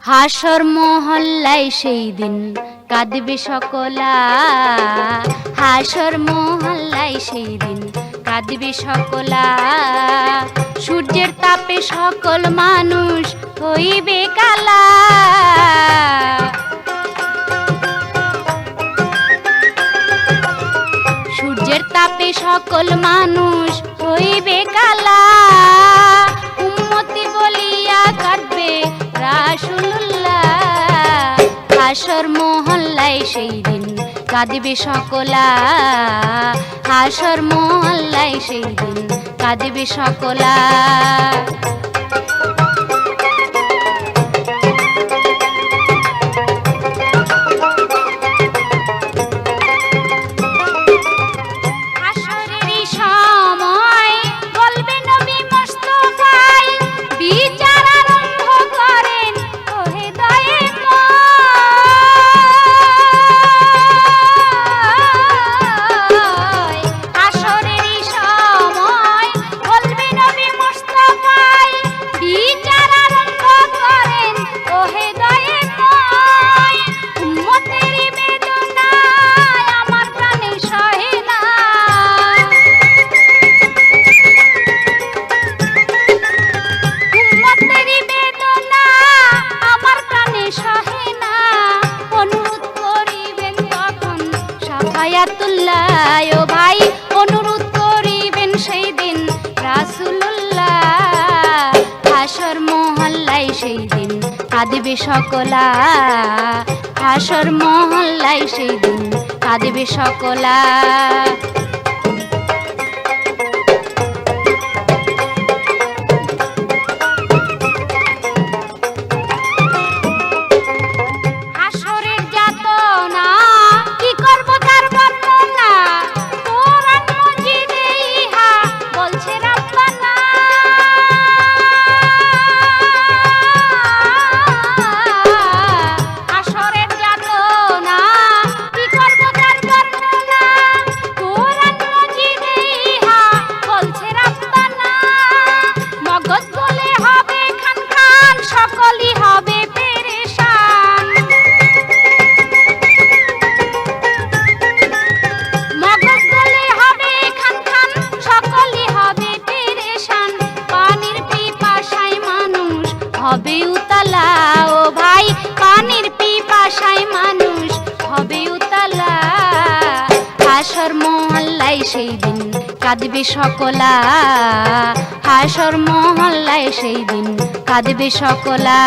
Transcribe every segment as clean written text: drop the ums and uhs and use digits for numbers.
হাসর মহল্লায় সেই দিন কাঁদবে সকলা, হাসর মহল্লায় সেই দিন কাঁদবে সকলা। সূর্যের তাপে সকল মানুষ হইবে কালা, সূর্যের তাপে সকল মানুষ হইবে কালা। উম্মতি বলিয়া কাঁদবে রাসূলুল্লাহ, হাসর মহল্লায় সেই দিন কাঁদবে সকলা, হাসর মহল্লায় সেই দিন কাঁদবে সকলা। হায়াতুল্লাহ ও ভাই অনুরোধ করিবেন সেই দিন রাসূলুল্লাহ, হাসর মহল্লায় সেই দিন কাঁদবে সকলা, হাসর মহল্লায় সেই দিন কাঁদবে সকলা। হবে উতালা ও ভাই, পানির পিপাসায় মানুষ হবে উতালা, হাসর মহল্লায় সেই দিন কাঁদবে সকলা, হাসর মহল্লায় সেই দিন কাঁদবে সকলা।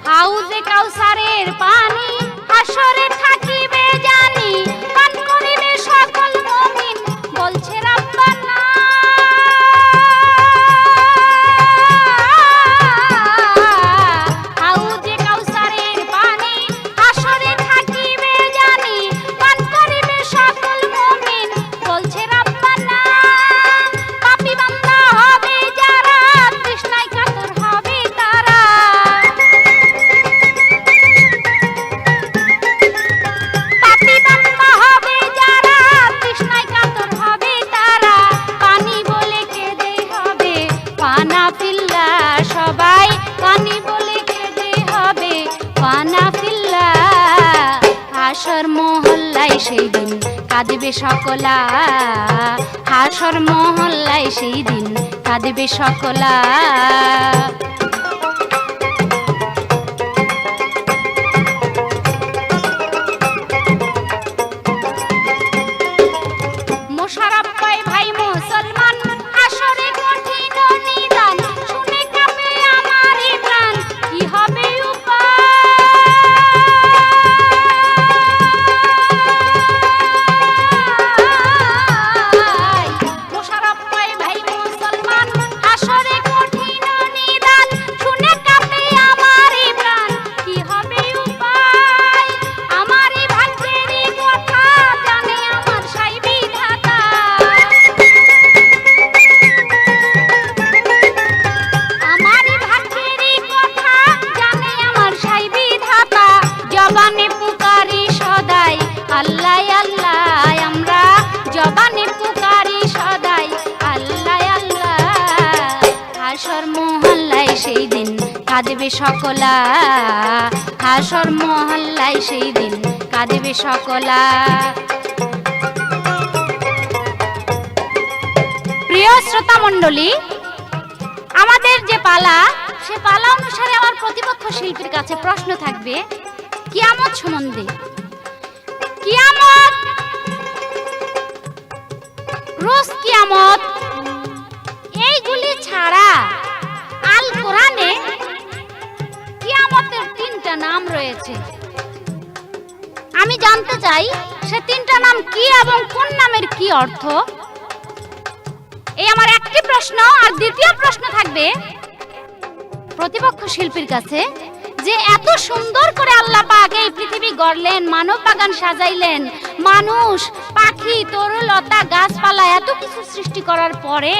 হাউজে কাউসারের পানি হাসরে থাকিবে জানি, পান করিবে সকল মুমিন বলছে রাব্বানা। হাউজে কাউসারের পানি হাসরে থাকিবে জানি, পান করিবে সকল মুমিন বলছে রাব্বানা। পাপী বান্দা হবে যারা, তৃষ্ণায় কাতর হবে তারা, সবাই পানি বলে কেঁদে হবে পানা ফিল্লা, হাসর মহল্লায় সেই দিন কাঁদবে সকলা, হাসর মহল্লায় সেই দিন কাঁদবে সকলা। মোশাররফ ভাই ভাই মুসলমান, হাসরে কঠিন নিদান, শুনে কাঁপে আমার প্রাণ, কি হবে উপায়। মোশাররফ ভাই ভাই মুসলমান, হাসরে কঠিন নিদান, কাঁদবে সকলা, হাসর মহল্লায় সেই দিন কাঁদবে সকলা। প্রিয় শ্রোতা মণ্ডলী, আমাদের যে পালা, সে পালা অনুসারে আমার প্রতিপক্ষ শিল্পীর কাছে প্রশ্ন থাকবে কিয়ামত সম্বন্ধে। কিয়ামত, রোজ কিয়ামত, এইগুলি ছাড়া আল কোরআনে কিয়ামতের 3টা নাম রয়েছে। আমি জানতে চাই সে 3টা নাম কি এবং কোন নামের কি অর্থ। এই আমার একটি প্রশ্ন। আর দ্বিতীয় প্রশ্ন থাকবে প্রতিপক্ষ শিল্পীর কাছে যে এত সুন্দর করে আল্লাহ পাক এই পৃথিবী গড়লেন, মানব বাগান সাজাইলেন, মানুষ, পাখি, তরুলতা, গাছপালা এত কিছু সৃষ্টি করার পরে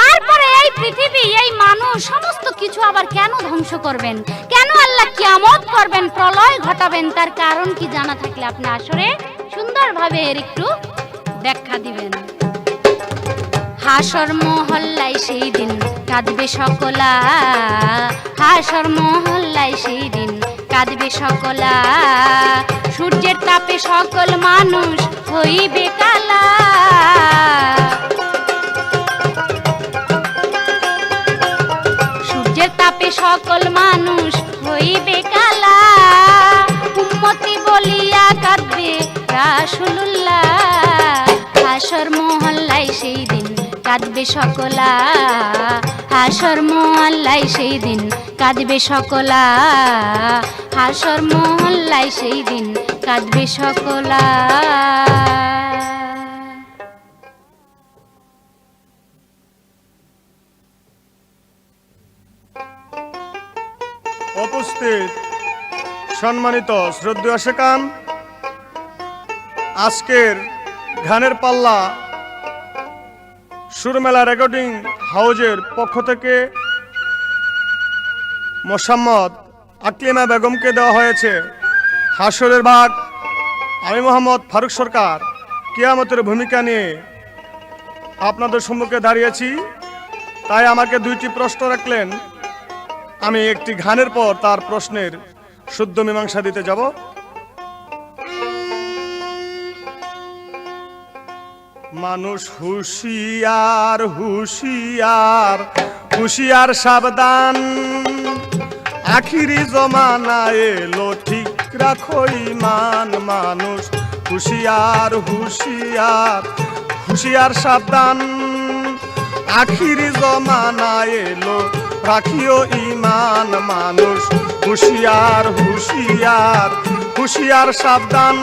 তারপরে এই পৃথিবী, এই মানুষ, সমস্ত কিছু আবার কেন ধ্বংস করবেন? কেন আল্লাহ কিয়ামত করবেন, প্রলয় ঘটাবেন? তার কারণ কি জানা থাকলে আপনি আসরে সুন্দরভাবে এর একটু ব্যাখ্যা দিবেন। হাসর মহল্লায় সেই দিন কাঁদবে সকলা, হাসর মহল্লায় সেই দিন কাঁদবে সকলা। সূর্যের তাপে সকল মানুষ হইবে কালা, সূর্যের তাপে সকল মানুষ হইবে কালা। উম্মতি বলিয়া কাঁদবে রাসূলুল্লাহ, হাসর মহল্লায় সেই দিন কাঁদবে সকলা, হাসর মহল্লায় সেই দিন কাঁদবে সকলা, হাসর মহল্লায় সেই দিন কাঁদবে সকলা। উপস্থিত সম্মানিত শ্রদ্ধেয় শেখান, আজকের গানের পাল্লা সুরমেলা রেকর্ডিং হাউজের পক্ষ থেকে মোসাম্মদ আকলিমা বেগমকে দেওয়া হয়েছে হাসরের ভাগ। আমি মোহাম্মদ ফারুক সরকার কিয়ামতের ভূমিকা নিয়ে আপনাদের সম্মুখে দাঁড়িয়েছি। তাই আমাকে 2টি প্রশ্ন রাখলেন, আমি একটি গানের পর তার প্রশ্নের শুদ্ধ মীমাংসা দিতে যাব। মানুষ হুঁশিয়ার, হুঁশিয়ার, হুঁশিয়ার সাবধান, আখিরি জমানা এলো ঠিক রাখো ঈমান। মানুষ হুঁশিয়ার, হুঁশিয়ার, হুঁশিয়ার সাবধান, আখিরি জমানা এলো রাখিও ঈমান। মানুষ হুঁশিয়ার, হুঁশিয়ার, হুঁশিয়ার সাবধান,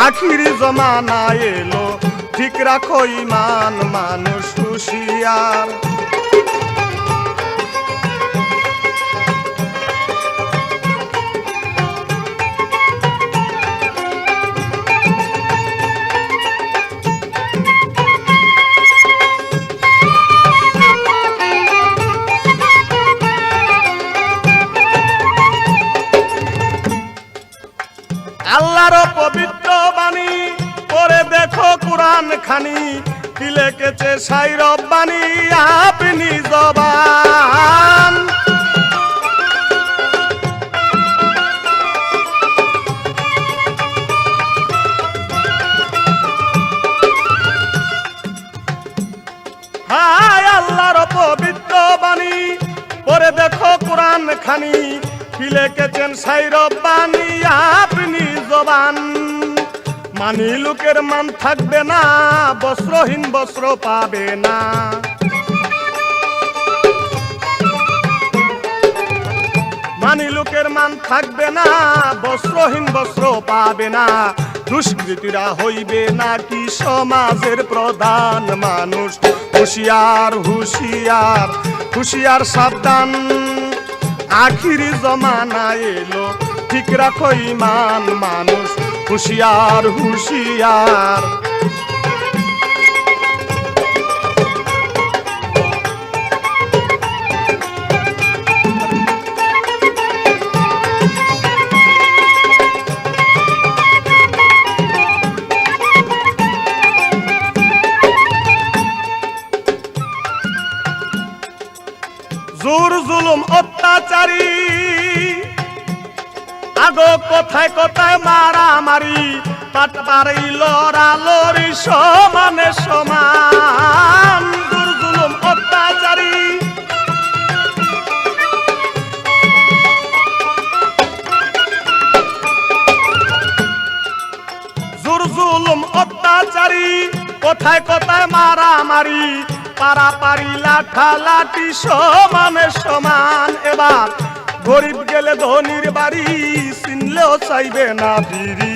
আখিরি জমানা এলো ঠিক রাখো ঈমান। মানুষ হুঁশিয়ার। আল্লাহর পবিত্র বাণী পড়ে দেখো কুরআন খানি, কি লিখেছে সাই রব্বানি আপনি জবান। হায় আল্লাহর পবিত্র বাণী পড়ে দেখো কুরআন খানি, কি লিখেছেন সাই রব্বানি আপনি জবান। মানি লোকের মান থাকবে না, বস্ত্রহীন বস্ত্র পাবে না। মানি লোকের মান থাকবে না, বস্ত্রহীন বস্ত্র পাবে না। দুষ্কৃতীরা হইবে নাকি সমাজের প্রধান। মানুষ হুঁশিয়ার, হুঁশিয়ার, হুঁশিয়ার সাবধান, আখিরি জমানা এলো ঠিক রাখো ঈমান। মানুষ হুঁশিয়ার, হুঁশিয়ার। জোর জুলুম কথায় কথায় মারামারি পাটপাড়ি লড়ালড়ি সমানে সমান জোর জুলুম অত্যাচারী জোর জুলুম অত্যাচারী কথায় কথায় মারামারি পারাপারি লাঠালাঠি সমানে সমান এবার গরিব গেলে ধনির বাড়ি চিনলেও চাইবে না ফিরি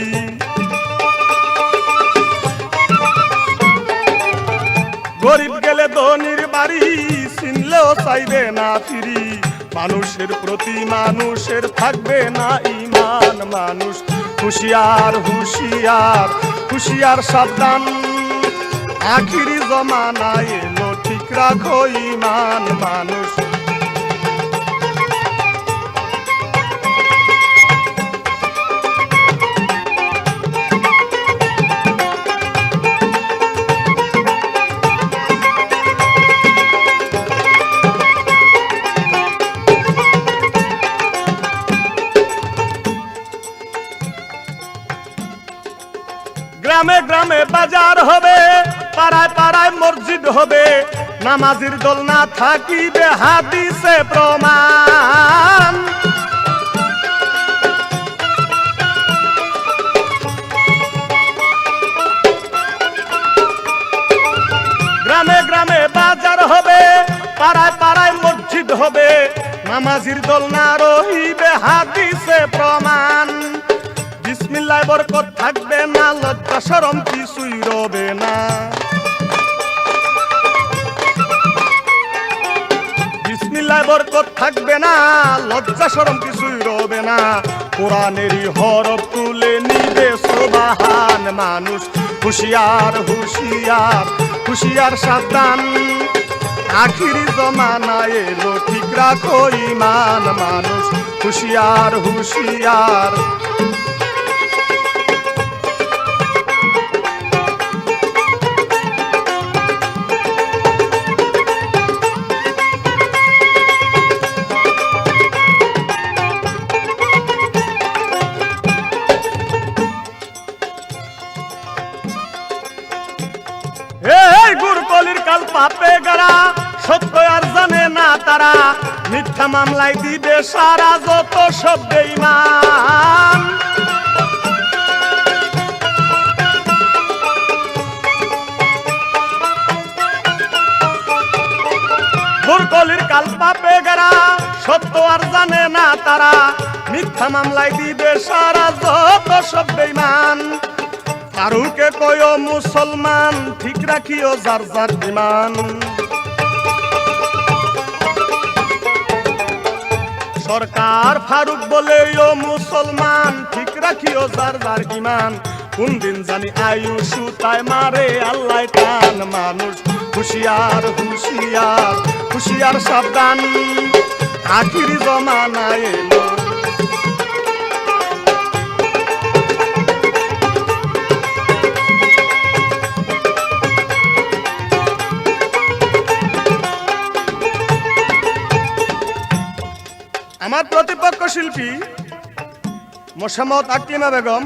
গরিব গেলে ধনির বাড়ি চিনলেও চাইবে না ফিরি মানুষের প্রতি মানুষের থাকবে না ঈমান মানুষ হুঁশিয়ার হুঁশিয়ার হুঁশিয়ার সাবধান আখিরি জমানায় এলো ঠিক রাখো ঈমান মানুষ গ্রামে গ্রামে বাজার হবে পাড়ায় পাড়ায় মসজিদ হবে নামাজির দল না থাকিবে হাদিসে প্রমাণ গ্রামে গ্রামে বাজার হবে পাড়ায় পাড়ায় মসজিদ হবে নামাজির দল না রহিবে হাদিসে প্রমাণ বিসমিল্লাহ বরকত থাকবে না লজ্জা শরম কিছুই রবে না বিসমিল্লাহ বরকত থাকবে না লজ্জা শরম কিছুই রবে না কোরআনেরই হরফ তুলে নিবে সুবহান মানুষ হুঁশিয়ার হুঁশিয়ার হুঁশিয়ার সাবধান আখিরি জমানায় এলো ঠিক রাখো ঈমান মানুষ হুঁশিয়ার হুঁশিয়ার গুরকলির কাল পাপে গারা সত্য আর জানে না তারা মিথ্যা মামলায় দিবে সারা যত সব বেঈমান গুরকলির কাল পাপে গারা সত্য আর জানে না তারা মিথ্যা মামলায় দিবে সারা যত সব বেঈমান ফারুকে কয় মুসলমান ঠিক রাখিও যার যার ঈমান সরকার ফারুক বলে ও মুসলমান ঠিক রাখিও যার যার ঈমান কোন দিন জানি আয়ুষ তাই মারে আল্লাহ টান মানুষ হুঁশিয়ার হুঁশিয়ার হুঁশিয়ার সাবধান আখিরি জমানায় এলো আমার প্রতিপক্ষ শিল্পী মোসাম্মদ আকলিমা বেগম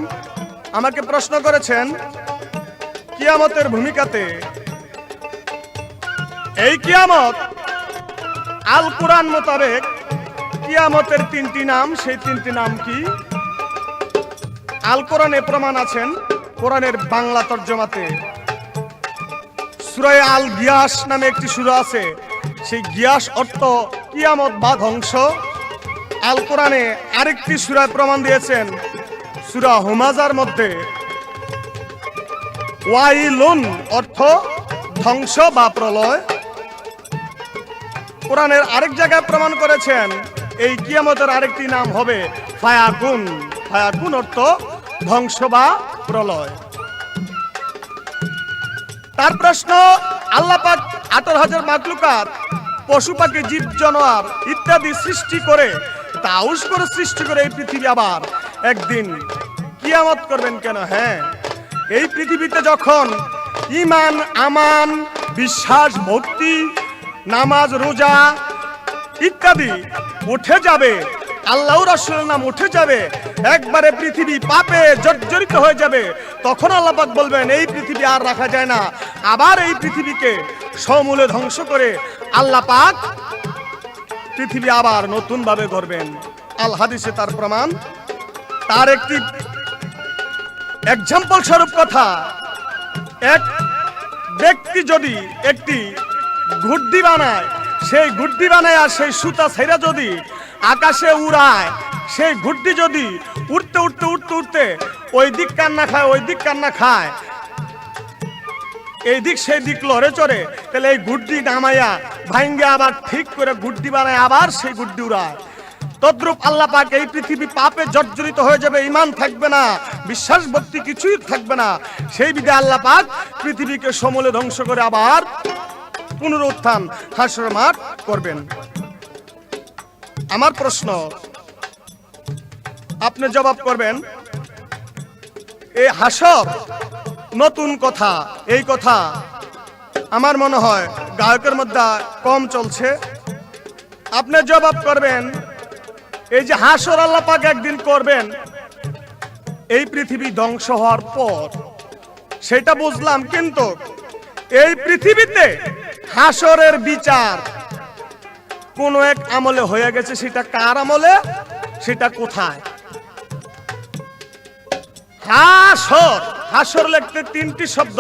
আমাকে প্রশ্ন করেছেন কিয়ামতের ভূমিকাতে এই কিয়ামত আল কুরআন মোতাবেক কিয়ামতের তিনটি নাম সেই তিনটি নাম কি আল কোরআনে প্রমাণ আছেন কোরআনের বাংলা তর্জমাতে সূরা আল গিয়াস নামে একটি সূরা আছে সেই গিয়াস অর্থ কিয়ামত বা ধ্বংস আল কোরআনে আরেকটি সূরায় প্রমাণ দিয়েছেন সূরা হুমাজার মধ্যে ওয়াইলুন অর্থ ধ্বংস বা প্রলয় কোরআনের আরেক জায়গায় প্রমাণ করেছেন এই কিয়ামতের আরেকটি নাম হবে ফায়াকুন ফায়াকুন অর্থ ধ্বংস বা প্রলয় তার প্রশ্ন আল্লাহ পাক 18,000 মাখলুকাত পশু পাখি জীব জানোয়ার ইত্যাদি সৃষ্টি করে তাউস করে সৃষ্টি করে এই পৃথিবী আবার একদিন কিয়ামত করবেন কেন হ্যাঁ এই পৃথিবীতে যখন ঈমান আমান বিশ্বাস ভক্তি নামাজ রোজা ইত্যাদি উঠে যাবে আল্লাহ রাসূলের নাম উঠে যাবে, একবারে পৃথিবী পাপে জর্জরিত হয়ে যাবে, তখন আল্লাহ পাক বলবেন এই পৃথিবী আর রাখা যায় না। আবার এই পৃথিবীকে সমূলে ধ্বংস করে আল্লাহ পাক পৃথিবী আবার নতুন ভাবে গড়বেন। আল হাদিসে তার প্রমাণ। তার একটি এক্সাম্পল স্বরূপ কথা, এক ব্যক্তি যদি একটি গুড্ডি বানায়, সেই গুড্ডি বানায় আর সেই সুতা ছেড়া যদি আকাশে উড়ায়, সেই গুড্ডি যদি উড়তে উড়তে উড়তে উড়তে ওই দিক কান্না খায় ওই দিক কান্না খায়, এই দিক সেই দিক লড়ে চড়ে, তাহলে এই গুড্ডি নামাইয়া ভাঙ্গে আবার ঠিক করে গুড্ডি বানায় আবার সেই গুড্ডি উড়ায়। তদ্রূপ আল্লাহ পাক এই পৃথিবী পাপে জর্জরিত হয়ে যাবে, ঈমান থাকবে না, বিশ্বাস ভক্তি কিছুই থাকবে না। সেই বিধে আল্লাহ পাক পৃথিবীকে সমূলে ধ্বংস করে আবার পুনরুত্থান হাসর মাঠ করবেন। আমার প্রশ্ন, আপনি জবাব করবেন, এই হাসর নতুন কথা, এই কথা আমার মনে হয় গায়কের মধ্যে কম চলছে। আপনি জবাব করবেন, এই যে হাসর আল্লাহ পাক একদিন করবেন এই পৃথিবী ধ্বংস হওয়ার পর, সেটা বুঝলাম, কিন্তু এই পৃথিবীতে হাসরের বিচার কোন এক আমলে হয়ে গেছে, সেটা কার আমলে, সেটা কোথায়? হাসর, হাসর লিখতে তিনটি শব্দ,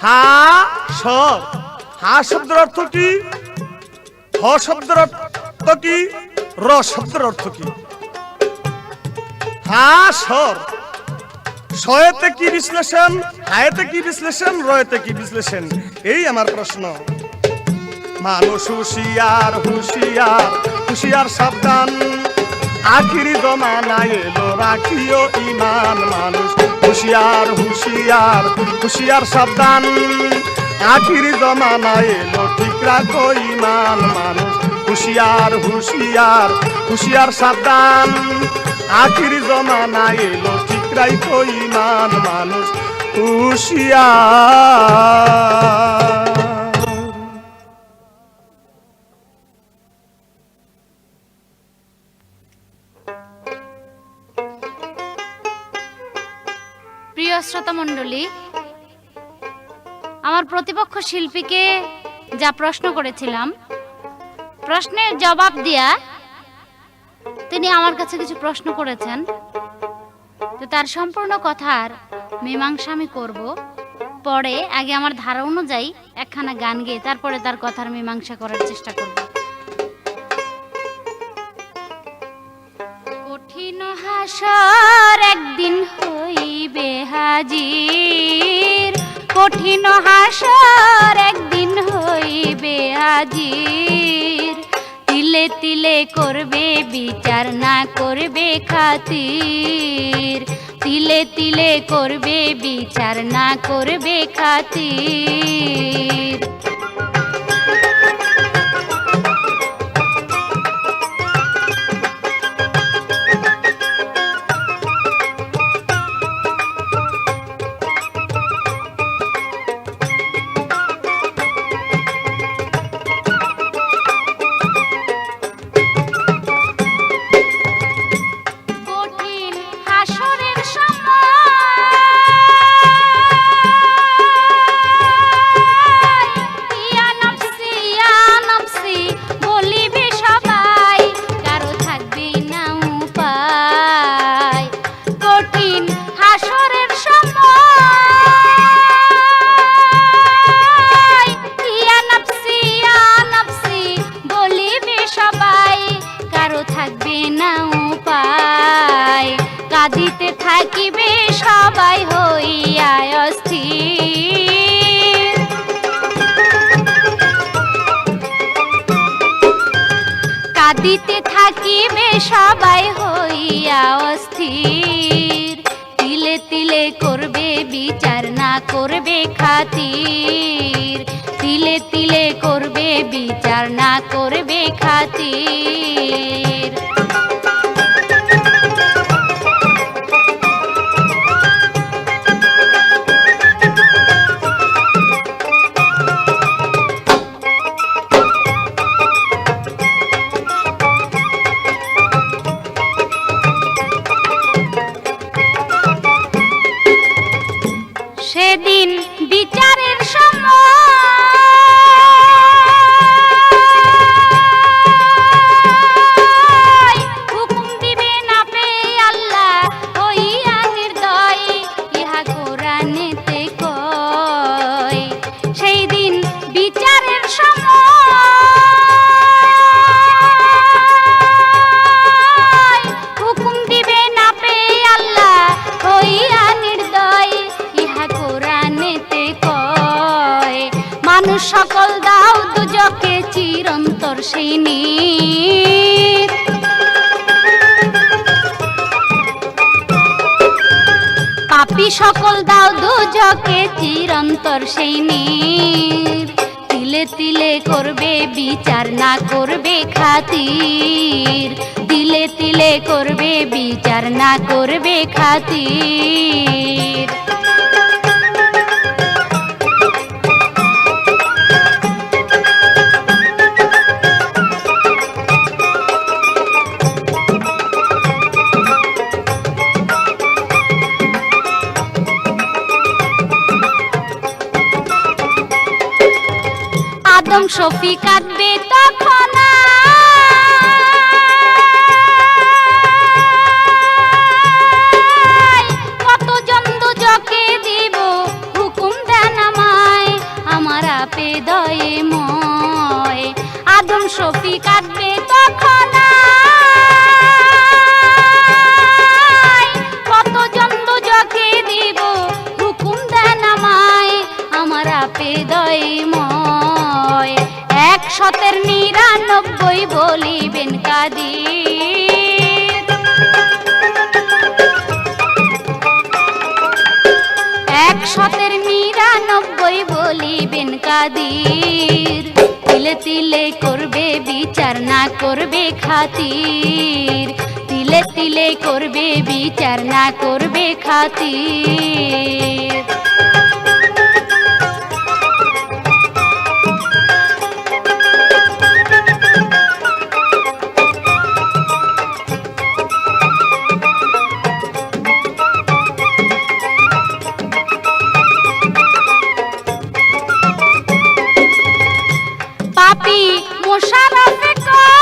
হাসর। হা শব্দের অর্থ কি, হ শব্দের অর্থ কি, র শব্দের অর্থ কি? হাসর। শয়েতে কি বিশ্লেষণ, হায়েতে কি বিশ্লেষণ, রয়েতে কি বিশ্লেষণ? এই আমার প্রশ্ন। মানুষ হুঁশিয়ার হুঁশিয়ার হুঁশিয়ার সাবধান, আখিরি জমানায় এলো রাখিও ঈমান। মানুষ হুঁশিয়ার হুঁশিয়ার হুঁশিয়ার সাবধান, আখিরি জমানায় এলো ঠিক রাখো ঈমান। মানুষ হুঁশিয়ার হুঁশিয়ার হুঁশিয়ার সাবধান, আখিরি জমানায় এলো ঠিক রাখো ঈমান। মানুষ হুঁশিয়ার। প্রিয় শ্রোতা মণ্ডলী, আমার প্রতিপক্ষ শিল্পীকে যা প্রশ্ন করেছিলাম, প্রশ্নের জবাব দিয়া তিনি আমার কাছে কিছু প্রশ্ন করেছেন, তো তার সম্পূর্ণ কথার মীমাংসা আমি করব। পরে আগে আমার ধারা অনুযায়ী একখানা গান গেয়ে তারপরে তার কথার মীমাংসা করার চেষ্টা করব। কঠিন হাসর একদিন হইবে হাজির, কঠিন হাসর একদিন হইবে হাজির। তিলে তিলে করবে বিচার, না করবে খাতির। তিলে তিলে করবে বিচার, না করবে খাতির। কাঁদিতে থাকিবে সবাই হইয়া অস্থির। কাঁদিতে থাকিবে সবাই হইয়া অস্থির। তিলে তিলে করবে বিচার, না করবে খাতির। তিলে তিলে করবে বিচার, না করবে খাতির। সকল দাও দুজকে চিরন্তর সেই নীর। পাপী সকল দাও দুজকে চিরন্তর সেই নীর। তিলে তিলে করবে বিচার না করবে খাতির, তিলে তিলে করবে বিচার না করবে খাতির। আদম শফি কাঁদবে তখন কতজন দুজকে দিব হুকুম দেন আমায় আমার আপে দয়ে ময়। আদম শফি কাঁদবে তখন কতজন দুজকে দিব হুকুম দেন আমায় আমার আপে দয়ে ময়। 199 বলিবেন কাদির, 199 বলিবেন কাদির। তিলে তিলে করবে বিচার না করবে খাতির, তিলে তিলে করবে বিচার না করবে খাতির। পাপী মোশাররফে কয়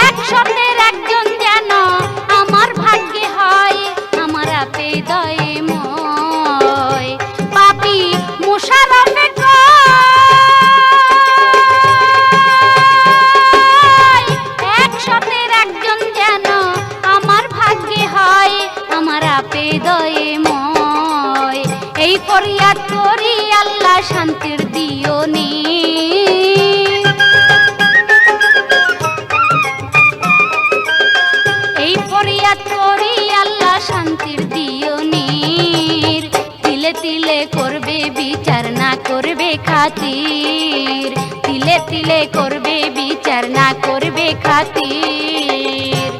101 যেন আমার ভাগ্যে হয় আমার আপে দয়ে ময়। পাপী মোশাররফে কয় 101 যেন আমার ভাগ্যে হয় আমার আপে দয়ে ময়। এই ফরিয়াদ করি আল্লাহ শান্তির দিও নি, এই ফরিয়াদ করি আল্লাহ শান্তির দিও নি। তিলে তিলে করবে বিচার না করবে খাতির, তিলে তিলে করবে বিচার না করবে খাতির।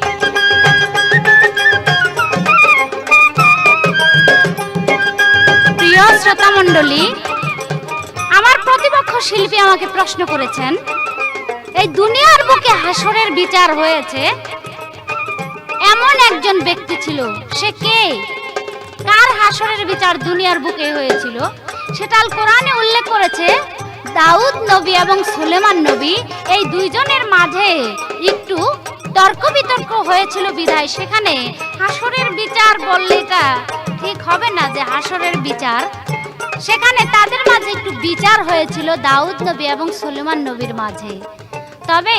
প্রিয় শ্রোতা মণ্ডলী, আমার প্রতিপক্ষ শিল্পী আমাকে প্রশ্ন করেছেন এই দুনিয়ার বুকে হাসরের বিচার হয়েছে এমন একজন ব্যক্তি ছিল, সে কে? কার হাসরের বিচার দুনিয়ার বুকে হয়েছিল সেটা আল কোরআনে উল্লেখ করেছে। দাউদ নবী এবং সুলেমান নবী এই দুইজনের মাঝে একটু তর্ক বিতর্ক হয়েছিল বিধায় সেখানে হাসরের বিচার বললে এটা ঠিক হবে না যে হাসরের বিচার। সেখানে তাদের মাঝে একটু বিচার হয়েছিল দাউদ নবী এবং সুলেমান নবীর মাঝে। তবে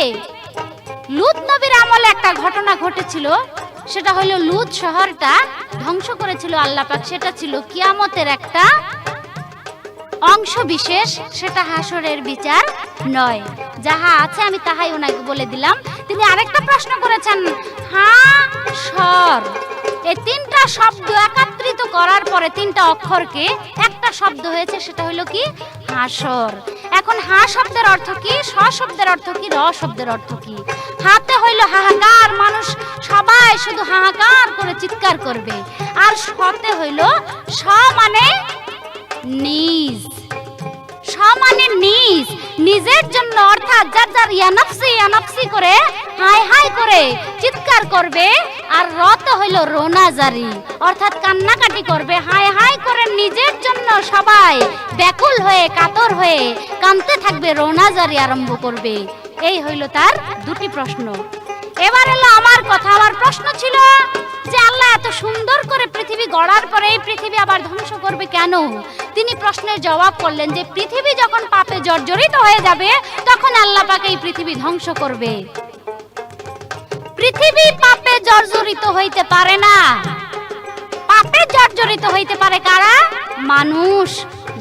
লুত নবীর আমলে একটা ঘটনা ঘটেছিল, সেটা হলো লুত শহরটা ধ্বংস করেছিল আল্লাহ পাক। সেটা ছিল কিয়ামতের একটা অংশ বিশেষ, সেটা হাসরের বিচার নয়। যাহা আছে আমি তাহাই ওনাকে বলে দিলাম। তিনি আরেকটা প্রশ্ন করেছেন, হাসর এই তিনটা শব্দ একত্রিত করার পরে তিনটা অক্ষরকে একটা শব্দ হয়েছে, সেটা হলো কি হাসর। এখন হা শব্দের অর্থ কি, স শব্দের অর্থ কি, র শব্দের অর্থ কি? হাতে হইল হাহাকার, মানুষ সবাই শুধু হাহাকার করে চিৎকার করবে। আর সতে হইল স মানে নিজ, স মানে নিজ, নিজের জন্য, অর্থাৎ যার যার ইয়ানাফসি করে হাই হাই করে চিৎকার করবে। আর রতে হইল রোনাজারি, অর্থাৎ কান্নাকাটি করবে, হাই হাই করে নিজের জন্য সবাই ব্যাকুল হয়ে কাতর হয়ে কাঁদতে থাকবে, রোনাজারি আরম্ভ করবে। এই হইল তার দুটি প্রশ্ন। এবার হলো আমার কথা। আমার প্রশ্ন ছিল যে আল্লাহ এত সুন্দর করে পৃথিবী গড়ার পরে এই পৃথিবী আবার ধ্বংস করবে কেন? তিনি প্রশ্নের জবাব করলেন যে পৃথিবী যখন পাপে জর্জরিত হয়ে যাবে তখন আল্লাহ পাক এই পৃথিবী ধ্বংস করবে। পৃথিবী পাপে জর্জরিত হইতে পারে না। পাপে জর্জরিত হইতে পারে কারা? মানুষ,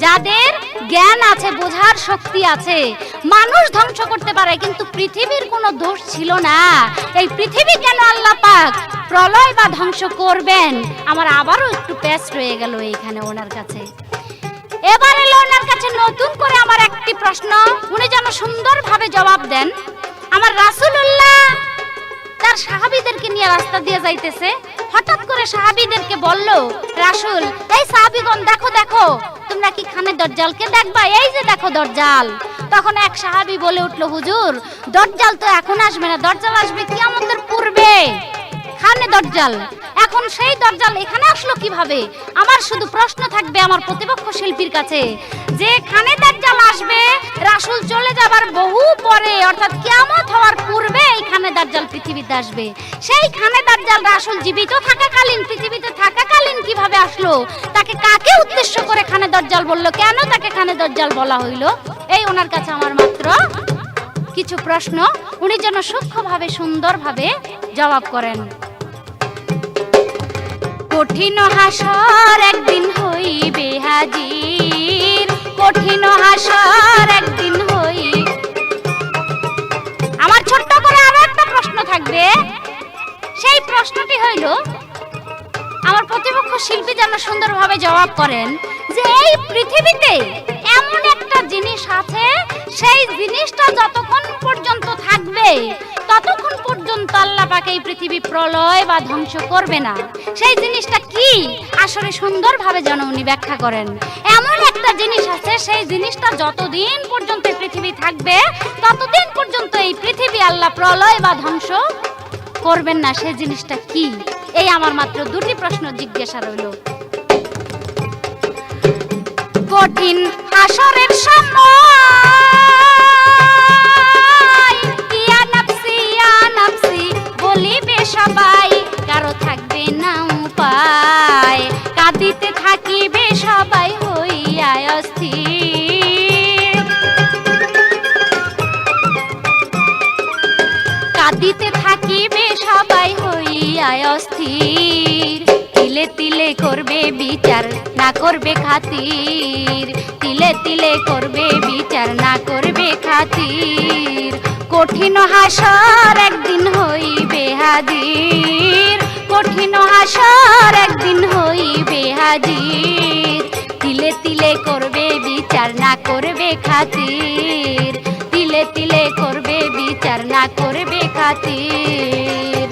যাদের জ্ঞান আছে, বোঝার শক্তি আছে, মানুষ ধ্বংস করতে পারে, কিন্তু পৃথিবীর কোনো দোষ ছিল না। এই পৃথিবী কেন আল্লাহ পাক প্রলয় বা ধ্বংস করবেন? আমার আবারও একটু পেস্ট রয়ে গেল এইখানে ওনার কাছে। এবার এলো ওনার কাছে নতুন করে আমার একটি প্রশ্ন, উনি যেন সুন্দরভাবে জবাব দেন। আমার রাসূলুল্লাহ তার সাহাবীদেরকে নিয়ে রাস্তা দিয়ে যাইতেছে, হঠাৎ করে সাহাবীদেরকে বলল, রাসূল, এই সাহাবীগণ দেখো দেখো, তোমরা কি খানে দজ্জালকে দেখবা? এই যে দেখো দজ্জাল। তখন এক সাহাবী বলে উঠলো, হুজুর, দজ্জাল তো এখন আসবে না, দজ্জাল আসবে কিয়ামতের পূর্বে। খানে দজ্জাল, এখন সেই দজ্জাল এখানে আসলো কিভাবে? আমার শুধু প্রশ্ন থাকবে আমার প্রতিপক্ষ শিল্পীর কাছে, যে খানে দজ্জাল আসবে রাসূল চলে যাবার বহু পরে, অর্থাৎ কিয়ামত হওয়ার পূর্বে এই খানে দজ্জাল পৃথিবীতে আসবে। সেই খানে দজ্জাল রাসূল জীবিত থাকাকালীন, পৃথিবীতে থাকাকালীন কিভাবে আসলো? তাকে কাকে উদ্দেশ্য করে খানে দজ্জাল বলল? কেন তাকে খানে দজ্জাল বলা হইল? এই ওনার কাছে আমার মাত্র কিছু প্রশ্ন, উনি যেন সূক্ষ্মভাবে সুন্দরভাবে জবাব করেন। কঠিন হাসর একদিন হইবে হাজির, কঠিন হাসর একদিন হই। আমার ছোট্ট করে আরো একটা প্রশ্ন থাকবে, সেই প্রশ্নটি হইল, আমার প্রতিপক্ষ শিল্পী যেন সুন্দরভাবে জবাব করেন যে এই পৃথিবীতে এমন একটা জিনিস আছে, সেই জিনিসটা যতক্ষণ পর্যন্ত থাকবে ততক্ষণ পর্যন্ত আল্লাহ পাক এই পৃথিবী প্রলয় বা ধ্বংস করবে না। সেই জিনিসটা কি? আসলে সুন্দরভাবে যেন উনি ব্যাখ্যা করেন। এমন একটা জিনিস আছে, সেই জিনিসটা যতদিন পর্যন্ত পৃথিবী থাকবে ততদিন পর্যন্ত এই পৃথিবী আল্লাহ প্রলয় বা ধ্বংস করবেন না। সেই জিনিসটা কি? এই আমার মাত্র দুটি প্রশ্ন জিজ্ঞাসা রইল। কঠিন হাসরের সময় ইয়া নাফসি ইয়া নাফসি বলিবে সবাই, কারো থাকবে না উপায়, কাঁদিতে থাকিবে সবাই হইয়া অস্থির, কাঁদিতে থাকিবে সবাই হইয়া অস্থির, তিলে তিলে করবে বিচার না করবে খাতির, তিলে তিলে করবে বিচার না করবে খাতির, কঠিন হাসর একদিন হইবে হাজির, কঠিন হাসর একদিন হইবে হাজির, তিলে তিলে করবে বিচার না করবে খাতির, তিলে তিলে করবে বিচার না করবে খাতির।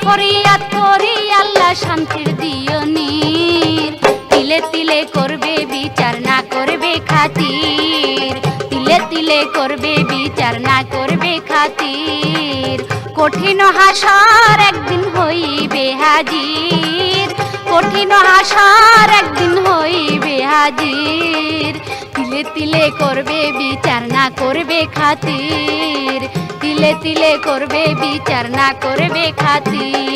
ফরিয়াদ করি আল্লাহ শান্তির দিও নীর, তিলে তিলে করবে বিচার না করবে খাতির, তিলে তিলে করবে বিচার না করবে খাতির, কঠিন হাসর একদিন হইবে হাজির, কঠিন হাসর একদিন হইবে হাজির, তিলে তিলে করবে বিচার না করবে খাতির, তিলে তিলে করবে বিচার না করবে খাতির।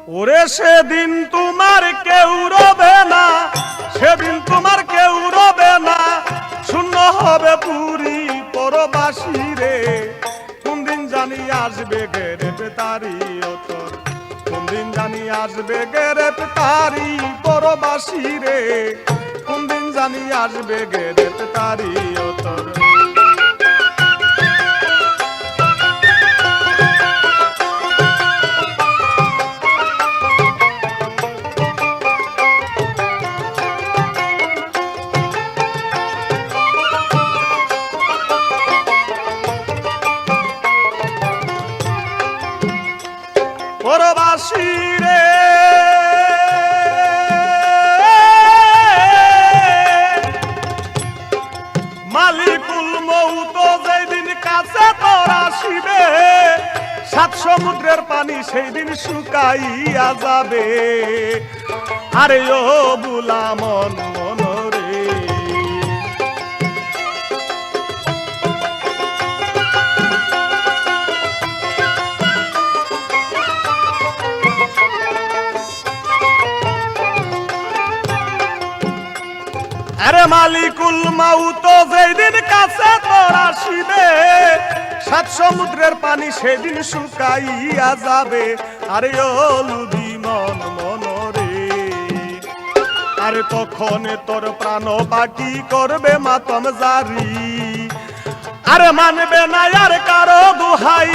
ওরে সেদিন তোমার কেউ রবে না, সেদিন তোমার কেউ রবে না, শূন্য হবে পুরী পরবাসী রে। কোন দিন জানি আসবে গেরে পেতারি অতর, কোন দিন জানি আসবে গেরে পেতারি পরবাসী রে, কোন দিন জানি আসবে গেরে পেতারি অতর। পরবাসী রে মালিকুল মউত যেদিন কাছে তোর আসিবে, সাত সমুদ্রের পানি সেই দিন শুকাইয়া যাবে। আরে ও বুলা মন মন রে, আরে মালিকুল মাউত যেদিন কাছে তোর আসিবে, সাত সমুদ্রের পানি সেদিন শুকাইয়া যাবে। আরে ও লুবি মন মন রে, আরে তখন তোর প্রাণ বাকি করবে মাতম জারি। আরে মানবে না আর কারো দুহাই,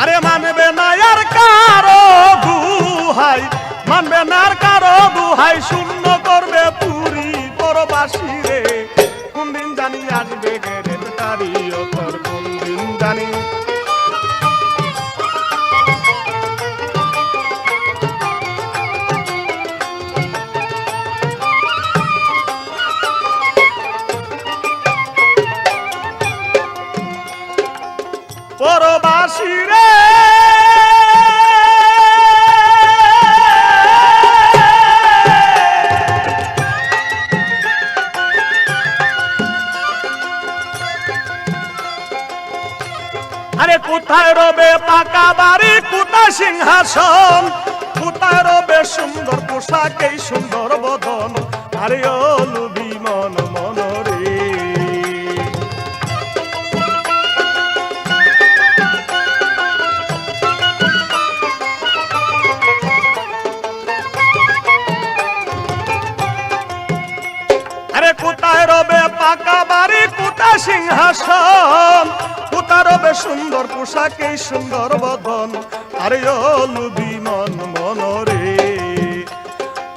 আরে মানবে না আর কারো দুহাই, মানবে না আর কারো দুহাই, শূন্য করবে পুরী পরবাসী রে। কোন দিন জানি আসবে গেরে পেতারি অতর, কোন দিন জানি। পরবাসী রে আরে কোথায় রবে পাকা বাড়ি, কোথায় সিংহাসন, কোথায় রবে সুন্দর পোশাক এই সুন্দর বদন। আরে ও লুবি মন মন রে, আরে কোথায় রবে পাকা বাড়ি, কোথায় সিংহাসন, কোথায় রবে সুন্দর পোশাক এই সুন্দর বদন। আরে ও লুবি মন মন রে,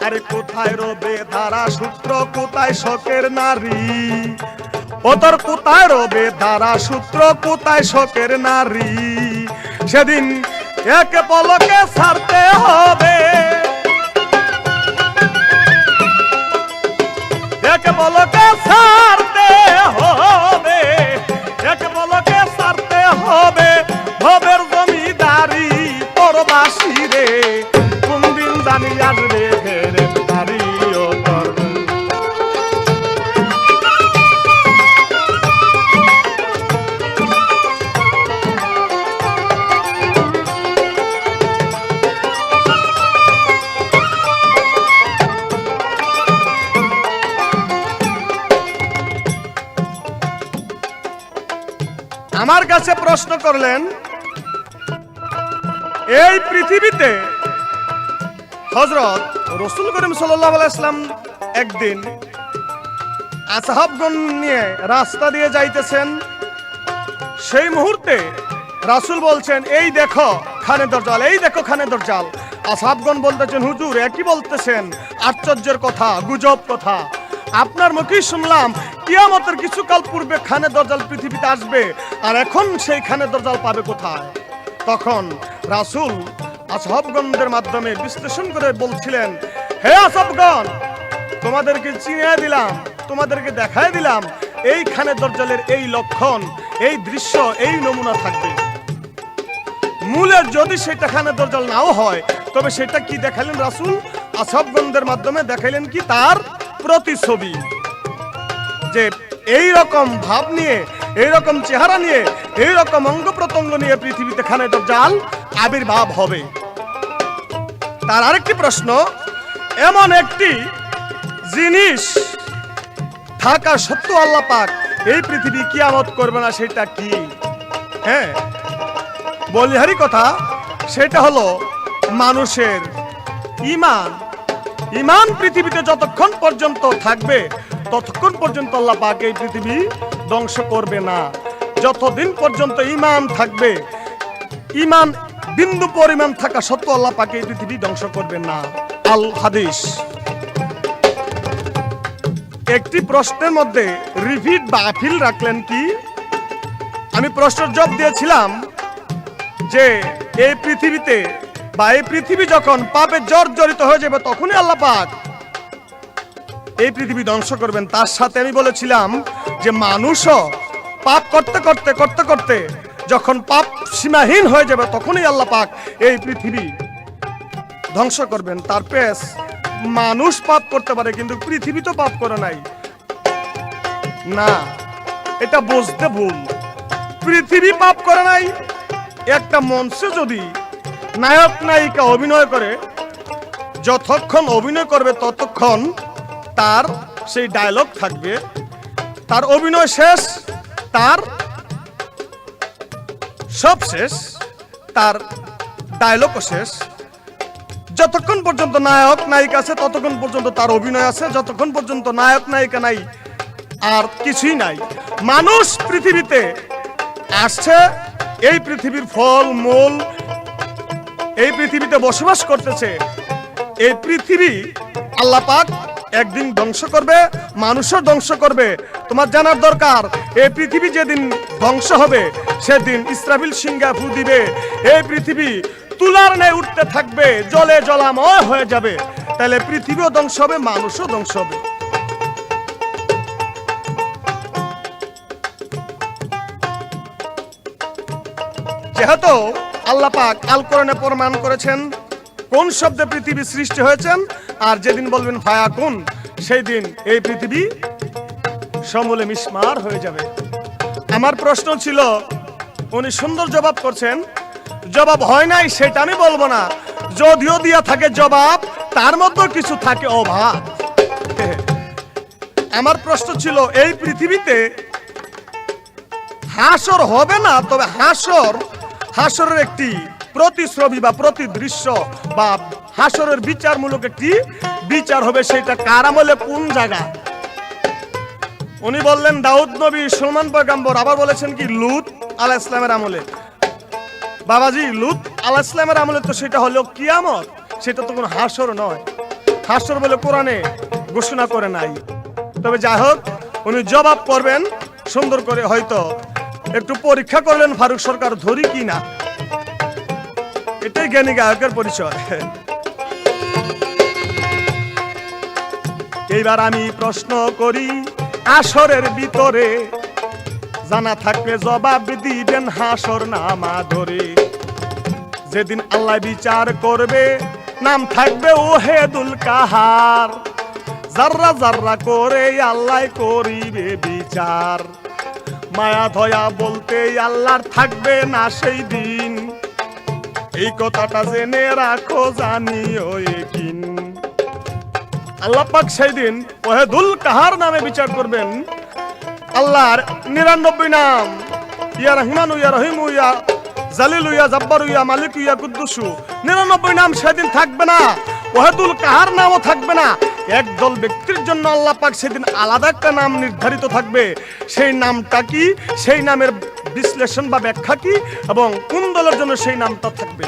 আরে কোথায় রবে ধারা সূত্র, কোথায় শখের নারী, ও তোর কোথায় রবে ধারা সূত্র, কোথায় শখের নারী। সেদিন এক পলকে ছাড়তে হবে, এক পলকে ছাড়তে হবে, এক পলকে ছাড়তে হবে ভবের জমিদারি পরবাসী রে। কোন দিন জানি আসবে ঘেরে পেতারি অতর। আমার কাছে প্রশ্ন করলেন, এই পৃথিবীতে হযরত রাসূল করিম সাল্লাল্লাহু আলাইহি ওয়াসাল্লাম একদিন আসহাবগণ নিয়ে রাস্তা দিয়ে যাইতেছেন, সেই মুহূর্তে রাসূল বলছেন এই দেখো খানে দরজাল, এই দেখো খানে দরজাল। আসহাবগণ বলতেছেন হুজুর একই বলতেছেন, আশ্চর্যের কথা, গুজব কথা। আপনার মুখেই শুনলাম কিয়ামতের কিছুকাল পূর্বে খানে দরজাল পৃথিবীতে আসবে, আর এখন সেই খানে দরজাল পাবে কোথায়? তখন রাসূল আসহাবগণদের মাধ্যমে বিশ্লেষণ করে বলছিলেন, হে আসহাবগণ, তোমাদেরকে চিনিয়ে দিলাম, তোমাদেরকে দেখায় দিলাম এই খানে দরজালের এই লক্ষণ, এই দৃশ্য, এই নমুনা থাকবে। মূলে যদি সেটা খানে দরজাল নাও হয়, তবে সেটা কি দেখালেন রাসূল? আসহাবগণদের মাধ্যমে দেখাইলেন কি তার প্রতিছবি, যে এই রকম ভাব নিয়ে, এই রকম চেহারা নিয়ে, এই রকম অঙ্গ প্রত্যঙ্গ নিয়ে পৃথিবীতে খানে দরজাল আবির্ভাব হবে। তার আরেকটি প্রশ্ন, এমন একটি জিনিস থাকা সত্ত্বেও আল্লাহ পাক এই পৃথিবী কিয়ামত করবে না, সেটা কি? হ্যাঁ, বলিহারি কথা, সেটা হলো মানুষের ঈমান। ঈমান পৃথিবীতে যতক্ষণ পর্যন্ত থাকবে ততক্ষণ পর্যন্ত আল্লাহ পাক এই পৃথিবী ধ্বংস করবে না। যতদিন পর্যন্ত ঈমান থাকবে, ঈমান বিন্দু পরিমাণ থাকা সত্ত্বেও আল্লাহ পাক এই পৃথিবী ধ্বংস করবে না। আল হাদিস। একটি প্রশ্নের মধ্যে রিপিট বা আপিল রাখলেন কি? আমি প্রশ্নের জবাব দিয়েছিলাম যে এই পৃথিবীতে বা এই পৃথিবী যখন পাপে জর্জরিত হয়ে যাবে তখনই আল্লাহ পাক এই পৃথিবী ধ্বংস করবেন। তার সাথে আমি বলেছিলাম যে মানুষও পাপ করতে করতে করতে করতে যখন পাপ সীমাহীন হয়ে যাবে তখনই আল্লাহ পাক এই পৃথিবী ধ্বংস করবেন। তার পেশ মানুষ পাপ করতে পারে কিন্তু পৃথিবী তো পাপ করে নাই না, এটা বুঝতে ভুল। পৃথিবী পাপ করে নাই। একটা মঞ্চে যদি নায়ক নায়িকা অভিনয় করে, যতক্ষণ অভিনয় করবে ততক্ষণ তার সেই ডায়লগ থাকবে, তার অভিনয় শেষ, তার সব শেষ, তার ডায়লগও শেষ। যতক্ষণ পর্যন্ত নায়ক নায়িকা আছে ততক্ষণ পর্যন্ত তার অভিনয় আছে, যতক্ষণ পর্যন্ত নায়ক নায়িকা নাই আর কিছুই নাই। মানুষ পৃথিবীতে আসছে, এই পৃথিবীর ফল মূল, এই পৃথিবীতে বসবাস করতেছে। এই পৃথিবী আল্লাহ পাক একদিন ধ্বংস করবে, মানুষও ধ্বংস করবে। তোমার জানার দরকার, এই পৃথিবী যেদিন ধ্বংস হবে সেদিন ইসরাফিল সিংহা ফু দিবে, এই পৃথিবী তুলার ন্যায় উঠতে থাকবে, জলে জলাময় হয়ে যাবে। তাহলে পৃথিবীও ধ্বংস হবে, মানুষও ধ্বংস হবে। যেহেতু আল্লাহ পাক আল কোরআনে প্রমাণ করেছেন কোন শব্দে পৃথিবী সৃষ্টি হয়েছেন, আর যেদিন বলবেন ফায়াকুন সেই দিন এই পৃথিবী সমূলে মিসমার হয়ে যাবে। আমার প্রশ্ন ছিল, উনি সুন্দর জবাব করছেন, জবাব হয় নাই সেটা আমি বলবো না, যদিও দিয়া থাকে জবাব তার মধ্যে কিছু থাকে অভাব। আমার প্রশ্ন ছিল, এই পৃথিবীতে হাসর হবে না, তবে হাসরের একটি প্রতিচ্ছবি বা প্রতিদৃশ্য বা হাসরের বিচারমূলক একটি বিচার হবে, সেটা কার আমলে কোন জায়গা? উনি বললেন দাউদ নবী, সুলাইমান পয়গম্বর, আবার বলেছেন কি লূত আলাইহিস সালামের আমলে। বাবাজি, লূত আলাইহিস সালামের আমলে তো সেটা হলো কিয়ামত, সেটা তো কোনো হাসর নয়। হাসর বলে কোরআনে ঘোষণা করে নাই। তবে যাই হোক, উনি জবাব করবেন সুন্দর করে, হয়তো একটু পরীক্ষা করলেন ফারুক সরকার ধরি কি না। এটাই জ্ঞানী গায়কের পরিচয়। এইবার আমি প্রশ্ন করি, আসরের ভিতরে জানা থাকলে জবাব দিবেন হাসর নামা ধরে। যেদিন আল্লাহ বিচার করবে নাম থাকবে ওহেদুল কাহার, জাররা জাররা করে আল্লাহ করিবে বিচার। মায়া ধয়া বলতে আল্লাহর থাকবে না সেই দিন, এই কথাটা জেনে রাখো জানিও একিন। আল্লাহ পাক সেই দিন ওয়াহিদুল কাহার নামে বিচার করবেন। আল্লাহর 99 নাম, ইয়া রহমানু ইয়া রহিমু ইয়া জালিলু ইয়া জাব্বারু ইয়া মালিকু ইয়া কুদ্দুসু, 99 নাম সেদিন থাকবে না, ওয়াহিদুল কাহার নামও থাকবে না। একদল ব্যক্তির জন্য আল্লাহ পাক সেদিন আলাদা একটা নাম নির্ধারিত থাকবে। সেই নামটা কি, সেই নামের বিশ্লেষণ বা ব্যাখ্যা কি, এবং কোন দলের জন্য সেই নামটা থাকবে।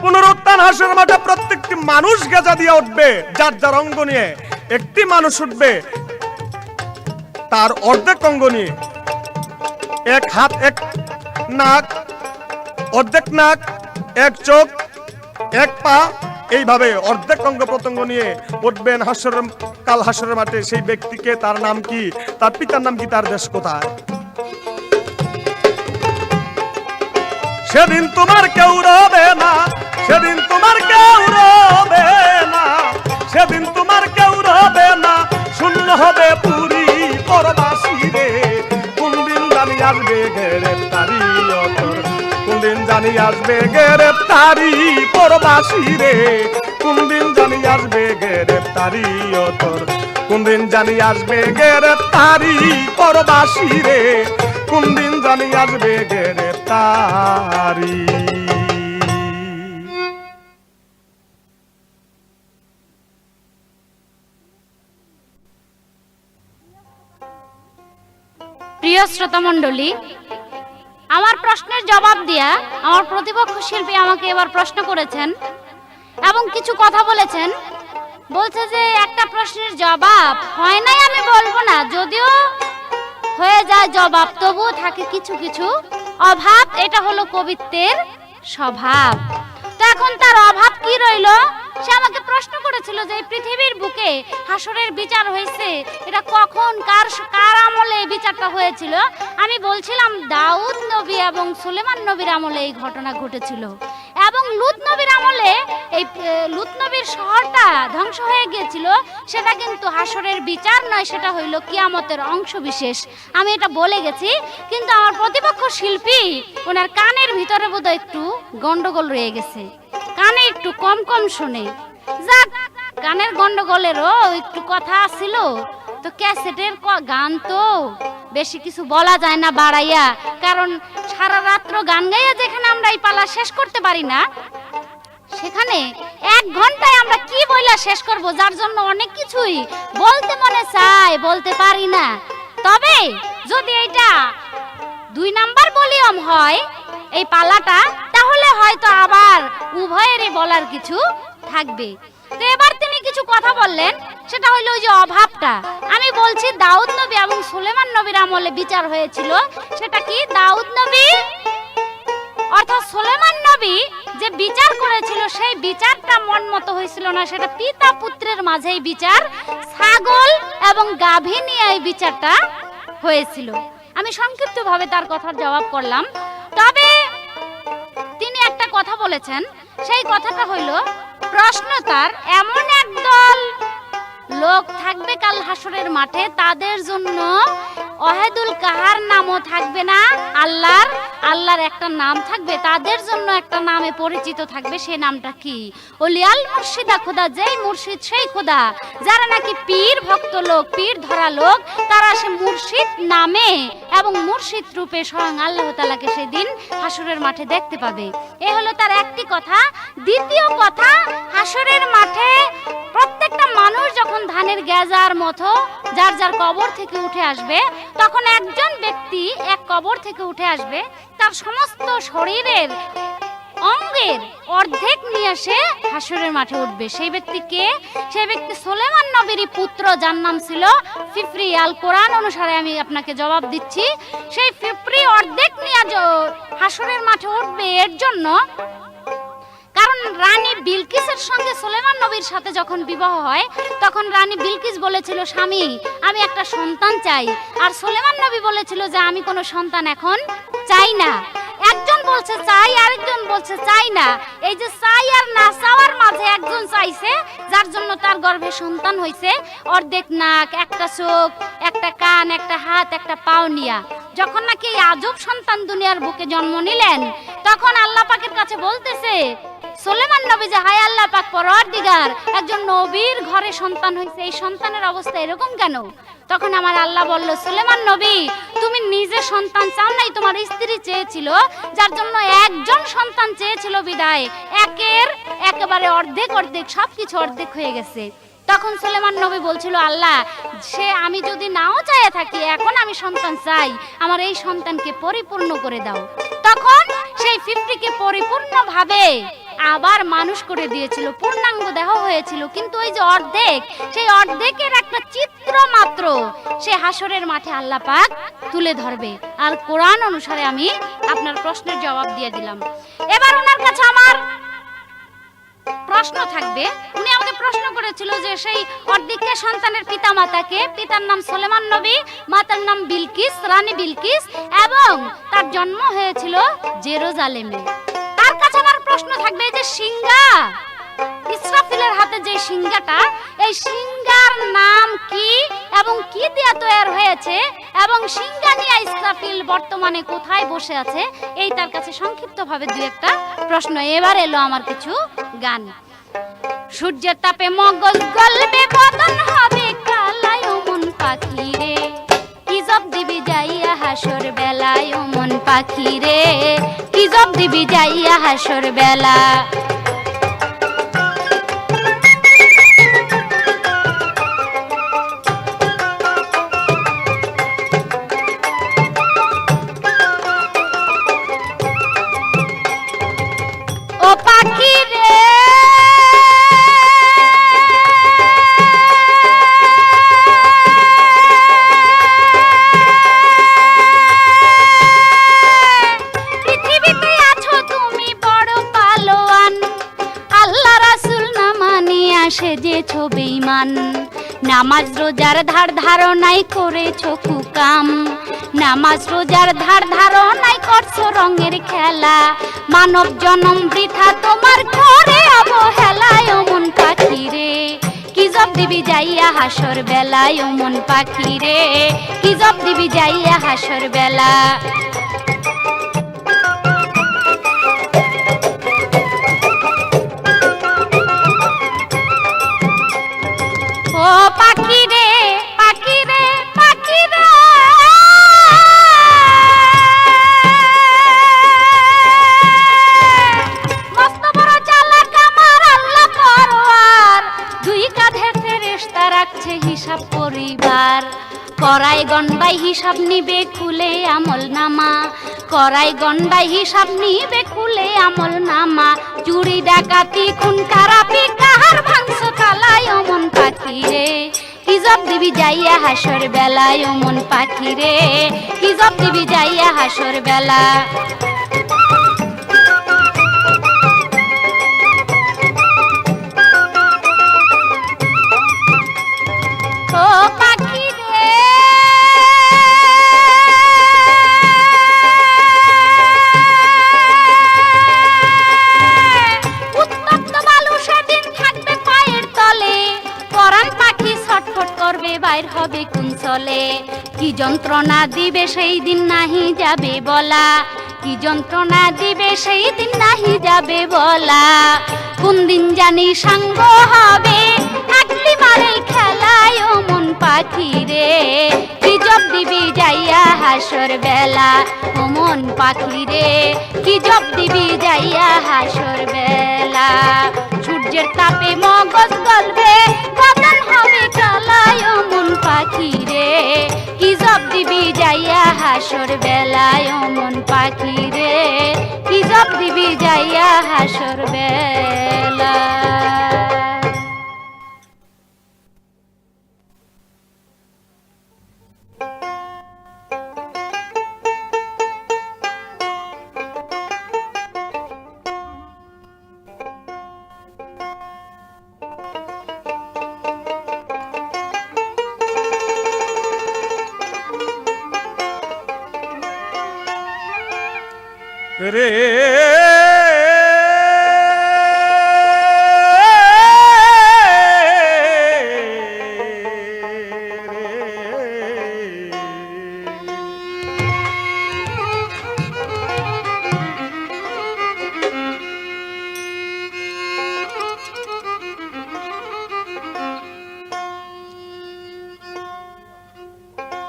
পুনরুত্থান হাসরের মাঠে প্রত্যেকটি মানুষ গেজা দিয়ে উঠবে, যার যার অঙ্গ নিয়ে। একটি মানুষ উঠবে তার অর্ধেক অঙ্গ নিয়ে, এক হাত, এক নাক, অর্ধেক নাক, এক চোখ, এক পা, এইভাবে অর্ধেক অঙ্গ প্রত্যঙ্গ নিয়ে উঠবেন কাল হাসরের মাঠে। সেই ব্যক্তিকে, তার নাম কি, তার পিতার নাম কি, তার দেশ কোথায়? সেদিন তোমার কেউ রবে না, সেদিন তোমার কেউ রবে না, সেদিন তোমার কেউ রবে না, শূন্য হবে পুরী পরবাসী রে। কোনদিন জানি আসবে গ্রেফতারি অতর, কোনদিন জানি আসবে গ্রেপ্তারি পরবাসী রে, কোন দিন জানি আসবে গ্রেপ্তারি ও তোর, কোন দিন জানি আসবে গ্রেপ্তারি পরবাসী রে, কোন দিন জানি আসবে গ্রেপ্তারি। প্রিয় শ্রোতা মণ্ডলী, আমার প্রশ্নের জবাব দিয়া আমার প্রতিপক্ষ শিল্পী আমাকে এবার প্রশ্ন করেছেন এবং কিছু কথা বলেছেন। বলছে যে একটা প্রশ্নের জবাব হয় নাই আমি বলবো না, যদিও হয়ে যায় জবাব, তবুও থাকে কিছু কিছু অভাব। এটা হলো কবিত্বের স্বভাব। তো এখন তার অভাব কি রইল? সে আমাকে প্রশ্ন করেছিল যে এই পৃথিবীর বুকে হাসরের বিচার হয়েছে, এটা কখন কার আমলে এই বিচারটা হয়েছিল? আমি বলছিলাম দাউদ নবী এবং সুলেমান নবীর আমলে এই ঘটনা ঘটেছিল, এবং লুত নবীর আমলে এই লুত নবীর শহরটা ধ্বংস হয়ে গিয়েছিল। সেটা কিন্তু হাসরের বিচার নয়, সেটা হইল কিয়ামতের অংশ বিশেষ। আমি এটা বলে গেছি, কিন্তু আমার প্রতিপক্ষ শিল্পী ওনার কানের ভিতরে বোধহয় একটু গন্ডগোল রয়ে গেছে, কানে একটু কম কম শোনে। যাক, গানের গন্ডগোলেরও একটু কথা ছিল, তো ক্যাসেটের গান তো বেশি কিছু বলা যায় না বাড়াইয়া, কারণ সারা রাত্র গান গাইয়া যেখানে আমরা এই পালা শেষ করতে পারি না, সেখানে 1 ঘন্টায় আমরা কি বইলা শেষ করব, যার জন্য অনেক কিছুই বলতে মনে চায়, বলতে পারি না। তবে যদি এইটা 2 নাম্বার ভলিউম হয় এই পালাটা, তাহলে হয়তো আবার উভয়েরই বলার কিছু থাকবে। তো এবার তিনি কিছু কথা বললেন, সেটা হলো ওই যে অভাবটা। আমি বলছি দাউদ নবী এবং সুলেমান নবীর আমলে বিচার হয়েছিল। সেটা কি? দাউদ নবী অর্থাৎ সুলেমান নবী যে বিচার করেছিল, সেই বিচারটা মন মতো হয়েছিল না, সেটা পিতা পুত্রের মাঝেই বিচার, ছাগল এবং গাভী নিয়ে এই বিচারটা হয়েছিল। আমি সংক্ষিপ্তভাবে তার কথার জবাব করলাম। তবে তিনি একটা কথা বলেছেন, সেই কথাটা হইল প্রশ্ন তার, এমন একদল লোক থাকবে কাল হাসরের মাঠে, তাদের জন্য ওয়াহিদুল কাহার নামও থাকবে না, আল্লাহর একটা নাম থাকবে, তাদের জন্য একটা নামে পরিচিত থাকবে। সেই নামটা কি? ওলিয়াল মুর্শিদা খোদা, যেই মুর্শিদ সেই খোদা। যারা নাকি পীর ভক্ত লোক, পীর ধরা লোক, তারা সে মুর্শিদ নামে এবং মুর্শিদ রূপে স্বয়ং আল্লাহ তাআলাকে সেদিন হাসরের মাঠে দেখতে পাবে। এ হলো তার একটি কথা। দ্বিতীয় কথা, হাসরের মাঠে প্রত্যেকটা মানুষ যখন ধানের গেজার মতো যার যার কবর থেকে উঠে আসবে, তখন একজন ব্যক্তি এক কবর থেকে উঠে আসবে, তার সমস্ত শরীরের অঙ্গের অর্ধেক নিয়ে সে হাসরের মাঠে উঠবে। সেই ব্যক্তি কে? সেই ব্যক্তি সুলেমান নবীর পুত্র, যার নাম ছিল ফিফরি। আল কোরআন অনুসারে আমি আপনাকে জবাব দিচ্ছি, সেই ফিফরি অর্ধেক নিয়ে হাসরের মাঠে উঠবে। এর জন্য কারণ রানী বিলকিসের সঙ্গে সুলেমান নবীর সাথে যখন বিবাহ হয়, তখন রানী বিলকিস বলেছিল, স্বামী আমি একটা সন্তান চাই, আর সুলেমান নবী বলেছিল যে আমি কোনো সন্তান এখন চাই না। একজন বলছে চাই, আরেকজন বলছে চাই না। এই যে চাই আর না চাওয়ার মাঝে একজন চাইছে, যার জন্য তার গর্ভে সন্তান হয়েছে, অর্ধেক নাক, একটা চোখ, একটা কান, একটা হাত, একটা পাও নিয়া। যখন নাকি এই আজব সন্তান দুনিয়ার বুকে জন্ম নিলেন, তখন আল্লাহ পাকের কাছে বলতেছে সুলেমান নবী যে, হায় আল্লাহ পাক পরওয়ারদিগার, একজন নবীর ঘরে সন্তান হয়েছে, এই সন্তানের অবস্থা এরকম কেন? তখন আমার আল্লাহ বলল, সুলেমান নবী তুমি নিজে সন্তান চাও নাই, তোমার স্ত্রী চেয়েছিল, যার জন্য একজন সন্তান চেয়েছিল বিদায় একেবারে অর্ধেক সবকিছু অর্ধেক হয়ে গেছে। তখন সুলেমান নবী বলছিল, আল্লাহ সে আমি যদি নাও চাইয়া থাকি, এখন আমি সন্তান চাই, আমার এই সন্তানকে পরিপূর্ণ করে দাও। তখন সেই ফিফটিকে পরিপূর্ণভাবে আবার মানুষ করে দিয়েছিল, পূর্ণাঙ্গ দেহ হয়েছিল। কিন্তু ওই যে অর্ধেক, সেই অর্ধেকের একটা চিত্র মাত্র সে হাসরের মাঠে আল্লাহ পাক তুলে ধরবে। আর কোরআন অনুসারে আমি আপনার প্রশ্নের জবাব দিয়ে দিলাম। এবার ওনার কাছে আমার প্রশ্ন থাকবে। উনি আমাকে প্রশ্ন করেছিল যে সেই অর্ধেকের সন্তানের পিতা মাতাকে, পিতার নাম সুলেমান নবী, মাতার নাম বিলকিস, রানী বিলকিস, এবং তার জন্ম হয়েছিল জেরুজালেমে। তার কাছে আমার প্রশ্ন থাকবে যে সিংহা ইসরাফিলের হাতে যে সিংহাটা, এই সিংহার নাম কি এবং কি দিয়ে তৈরি হয়েছে এবং সিংহা নিয়ে ইসরাফিল বর্তমানে কোথায় বসে আছে, এই তার কাছে সংক্ষিপ্তভাবে দুই একটা প্রশ্ন। এবার এলো আমার কিছু গান। সূর্যের তাপে মগজ গলবে, বদন হবে কালাই, ও মন পাখি রে কি জব দিবি যাইয়া হাসর বেলায়, ও মন পাখি রে কি জব দিবি যাইয়া হাসর বেলা। ও পাখি রে পৃথিবীতে আছো তুমি বড় পালোয়ান, আল্লাহ রাসূল না মানিয়া সেজেছো বেঈমান। নামাজ রোজার ধার ধারণাই করেছো কুকাম, নামাজ রোজার ধার ধারণাই করছো রঙের খেলা। মানব জনম বৃথা তোমার করে অবহেলায়, ও মন পাখি রে কি জব দিবি যাইয়া হাসর বেলায়, ও মন পাখি রে কি জব দিবি যাইয়া হাসর বেলা। ও পাখি রে পাখি রে পাখি রে মস্ত বড় চালাক আমার আল্লাহ পরওয়ার, দুই কাঁধে ফেরেশতা রাখছে হিসাব পরিবার। করাই গণবাই হিসাব নিবে খুলে আমল নামা, করাই গণবাই হিসাব নিবে খুলে আমল নামা। চুরি ডাকাতি খুন খারাপি কাহার ভাঙছ কালাই, ও মন পাখি রে কি জব দিবি যাইয়া হাসর বেলায়, ও মন পাখি রে কি জব দিবি যাইয়া হাসর বেলা। ও পাখি রে উত্তপ্ত বালু সেদিন থাকবে পায়ের তলে, পরাণ পাখি ছটফট করবে বাইর হবে কোন চলে। কি যন্ত্রণা দিবে সেই দিন নাহি যাবে বলা, কি যন্ত্রণা দিবে সেই দিন নাহি যাবে বলা। কোন দিন জানি সাঙ্গ হবে থাকলি মারে খেলায়, ও মন পাখি রে কি জব দিবি যাইয়া হাসর বেলা, ও মন পাখি রে কি জব দিবি যাইয়া হাসর বেলা। সূর্যের তাপে মগজ গলবে, বদন হবে কালাই, ও মন পাখি রে কি জব দিবি যাইয়া হাসর বেলায়, ও মন পাখি রে কি জব দিবি যাইয়া হাসর বেলা। রে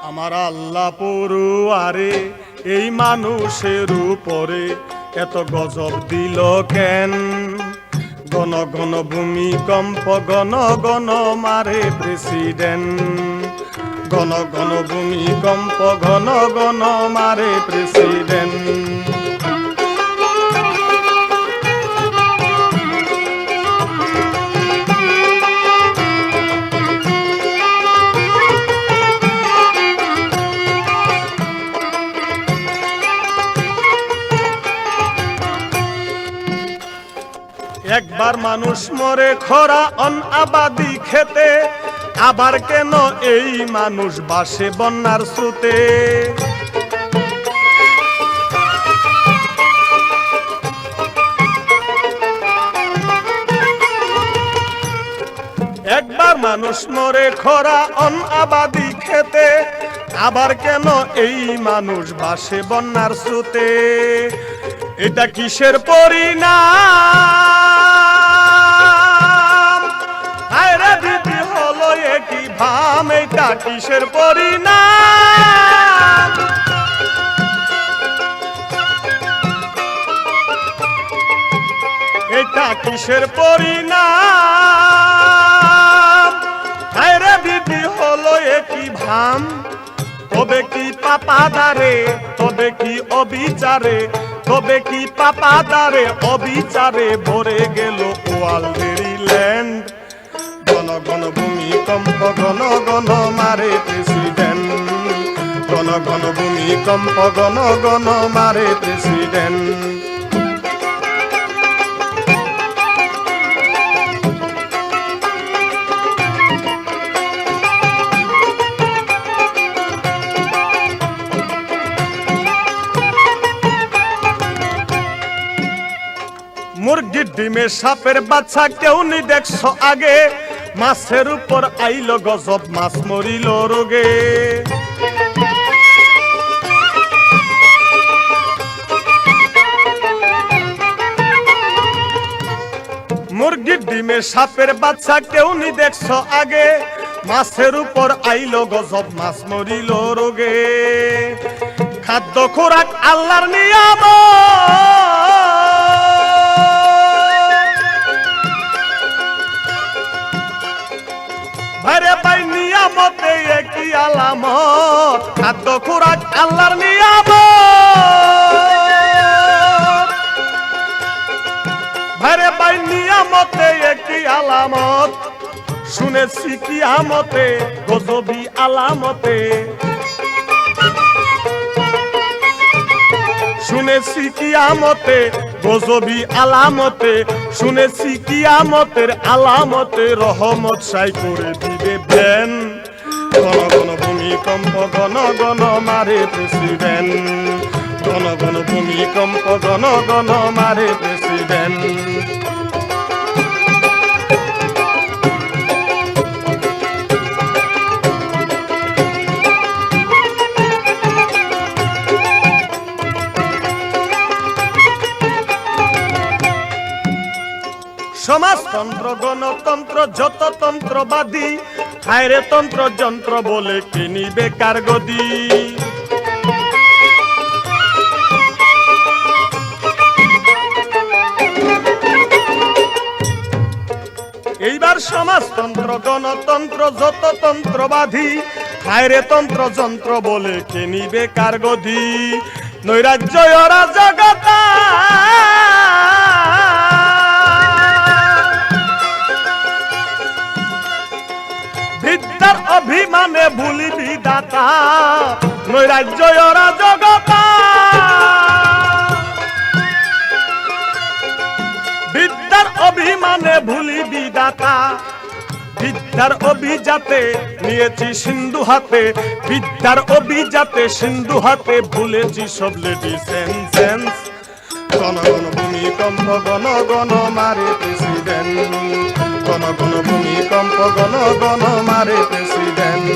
আমার আল্লাহ পড়ুয়ারে এই মানুষের উপরে এত গজব দিল কেন? ঘন ঘন ভূমিকম্প, ঘন ঘন মারে প্রেসিডেন্ট, ঘন ঘন ভূমিকম্প, ঘন ঘন মারে প্রেসিডেন্ট। একবার মানুষ মরে খরা অনাবাদি খেতে, আবার কেন এই মানুষ বাসে বন্যার স্রোতে? মানুষ মরে খরা অনাবাদি খেতে, আবার কেন এই মানুষ ভাসে বন্যার স্রোতে? এটা কিসের পরিণাম? আরে দিদি হলো একই ভাম, এটা কিসের পরিণাম? এটা কিসের পরিণাম? আরে দিদি হলো একই ভাম। তবে কি পাপাদারে, তবে কি অবিচারে, তবে কি পাপাদারে অবিচারে ভরে গেল ওয়ালদেরি ল্যান্ড। ঘন ঘন ভূমিকম্প, ঘন ঘন মারে প্রেসিডেন্ট, ঘন ঘন ভূমিকম্প, ঘন ঘন মারে প্রেসিডেন্ট। মুরগির ডিমে সাপের বাচ্চা কেউ নি দেখছো আগে, মাছের উপর আইল গজব, মাছ মরিল রোগে। মুরগির ডিমে সাপের বাচ্চা কেউ নি দেখছো আগে, মাছের উপর আইল গজব, মাছ মরিল রোগে। খাদ্য খোরাক আল্লাহর নিয়ামত, ভাইরে ভাই নিয়ামতে একই আলামত। খাদ্য খোরাক আল্লাহর নিয়ামত, ভাইরে ভাই নিয়ামতে একই আলামত। শুনেছি কিয়ামতে গজবি আলামতে, শুনেছি কিয়ামতে গজবি আলামতে, শুনেছি কিয়ামতের আলামতে রহমত সাই করে দিবে ব্যান। ঘন ঘন ভূমিকম্প, ঘন ঘন মারে প্রেসিডেন্ট, ঘন ঘন ভূমিকম্প, ঘন ঘন মারে প্রেসিডেন্ট। সমাজতন্ত্র গণতন্ত্র যত তন্ত্রবাদী, হায়রে তন্ত্র যন্ত্র বলে কিনিবে কার গদি। এইবার সমাজতন্ত্র গণতন্ত্র যত তন্ত্রবাদী, হায়রে তন্ত্র যন্ত্র বলে কিনিবে কার গদি। নৈরাজ্য অরাজকতা বিদ্যার অভিমানে ভুলিবি দাতা, নৈরাজ্য অরাজকতা বিদ্যার অভিমানে ভুলিবি দাতা। বিদ্যার অভিজাতে নিয়েছি সিন্ধু হাতে, বিদ্যার অভিজাতে সিন্ধু হাতে ভুলেছি সব লেডি সেন্স। ঘন ঘন ভূমিকম্প, ঘন ঘন মারে প্রেসিডেন্ট, ঘন ঘন ভূমিকম্প, ঘন ঘন মারে প্রেসিডেন্ট।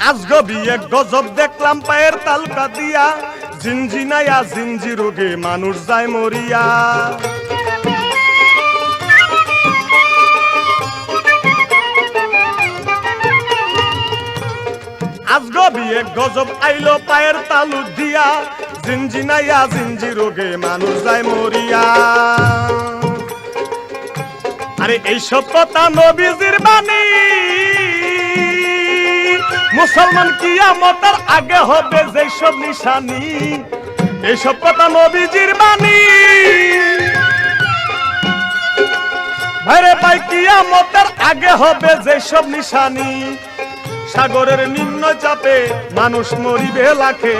আজগবি এক গজব দেখলাম পায়ের তালকা দিয়া, জিনজিনায়া জিনজি রোগে মানুষ যায় মরিয়া। আজগবি এক গজব আইলো পায়ের তালু দিয়া, জিনজিনায়া জিনজি রোগে মানুষ যায় মরিয়া। আরে এইসব কথা নবীজির বাণী, মুসলমান কিয়ামতের আগে হবে যেসব নিশানি, এইসব কথা নবীজির বাণী। ভাইরে ভাই কিয়ামতের আগে হবে যেসব নিশানি, সাগরের নিম্ন চাপে মানুষ মরিবে লাখে,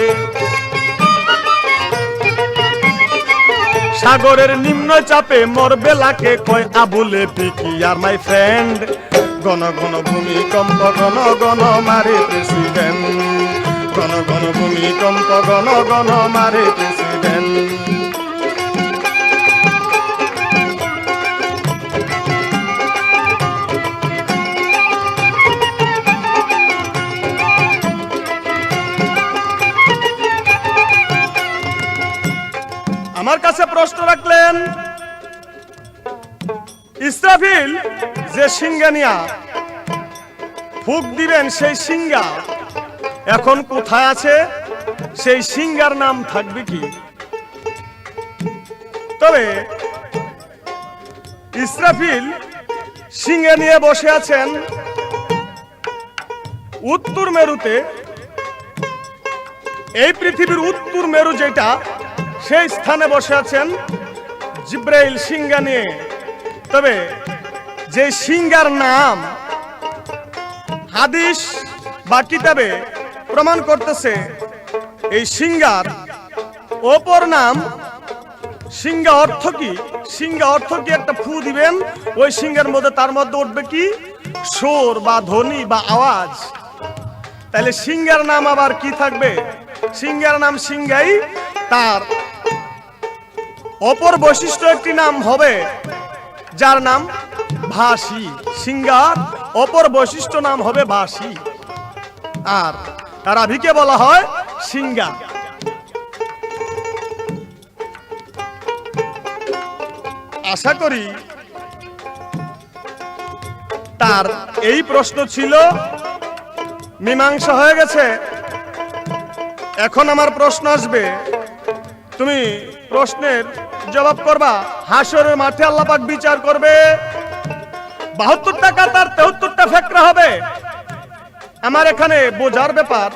সাগরের নিম্ন চাপে মরবে লাখে। কয় আবুলে পিকি আর মাই ফ্রেন্ড, ঘন ঘন ভূমিকম্প ঘন ঘন মারে প্রেসিডেন্ট, ঘন ঘন ভূমিকম্প ঘন ঘন মারে প্রেসিডেন্ট। আমার কাছে প্রশ্ন রাখলেন, ইসরাফিল যে সিংহা নিয়া ফুঁক দিবেন সেই সিংহা এখন কোথায় আছে, সেই সিংহার নাম থাকবে কি? তবে ইসরাফিল সিংহা নিয়ে বসে আছেন উত্তর মেরুতে। এই পৃথিবীর উত্তর মেরু যেটা, সেই স্থানে বসে আছেন জিব্রাইল সিংহা নিয়ে। তবে যে সিংহার নাম হাদিস বা কিতাবে প্রমাণ করতেছে, এই সিংহার অপর নাম, সিংহা অর্থ কি? সিংহা অর্থ কি? একটা ফু দিবেন, ওই সিংহের মধ্যে তার মধ্যে উঠবে কি? সুর বা ধ্বনি বা আওয়াজ। তাহলে সিংহার নাম আবার কি থাকবে? সিংহার নাম সিংহাই, তার অপর বৈশিষ্ট্য একটি নাম হবে যার নাম ভাসী। সিংহার অপর বৈশিষ্ট্য নাম হবে ভাসী, আর রাভিকে বলা হয় সিংহা। আশা করি তার এই প্রশ্ন ছিল মীমাংসা হয়ে গেছে। এখন আমার প্রশ্ন আসবে, তুমি প্রশ্নের জবাব করবা। হাসরের মাঠে আল্লাহ পাক বিচার করবে, 72টা কাতার 73টা ফেকরা হবে। আমার এখানে বোঝার ব্যাপার,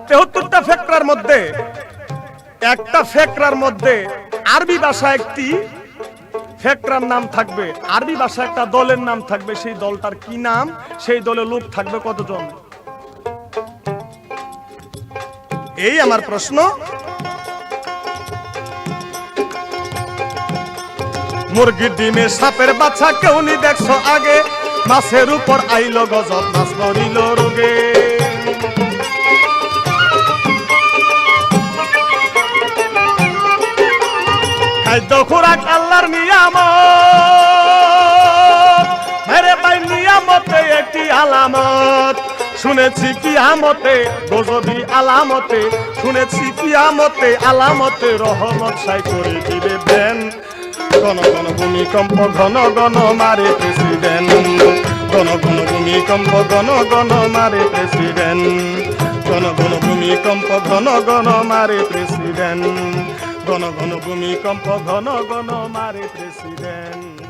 73টা ফেকরার মধ্যে একটা ফেকরার মধ্যে আরবি ভাষা একটি ফেকরার নাম থাকবে, আরবি ভাষা একটা দলের নাম থাকবে। সেই দলটার কি নাম? সেই দলে লোক থাকবে কতজন? এই আমার প্রশ্ন। মুরগির ডিমে সাপের বাচ্চা কেউ নি দেখছো আগে, মাছের উপর আইলো গজব, মাছ মরিল রোগে। খাদ্য খোরাক আল্লাহর নিয়ামত, মেরে ভাই নিয়ামতে একটি আলামত। শুনেছি কিয়ামতে গজবি আলামতে, শুনেছি কিয়ামতে আলামতে রহমত সাই করে দিবে বেন। ঘন ঘন ভূমিকম্প ঘন ঘন মারে প্রেসিডেন্ট, ঘন ঘন ভূমিকম্প ঘন ঘন মারে প্রেসিডেন্ট, ঘন ঘন ভূমিকম্প ঘন ঘন মারে প্রেসিডেন্ট, ঘন ঘন ভূমিকম্প ঘন ঘন মারে প্রেসিডেন্ট।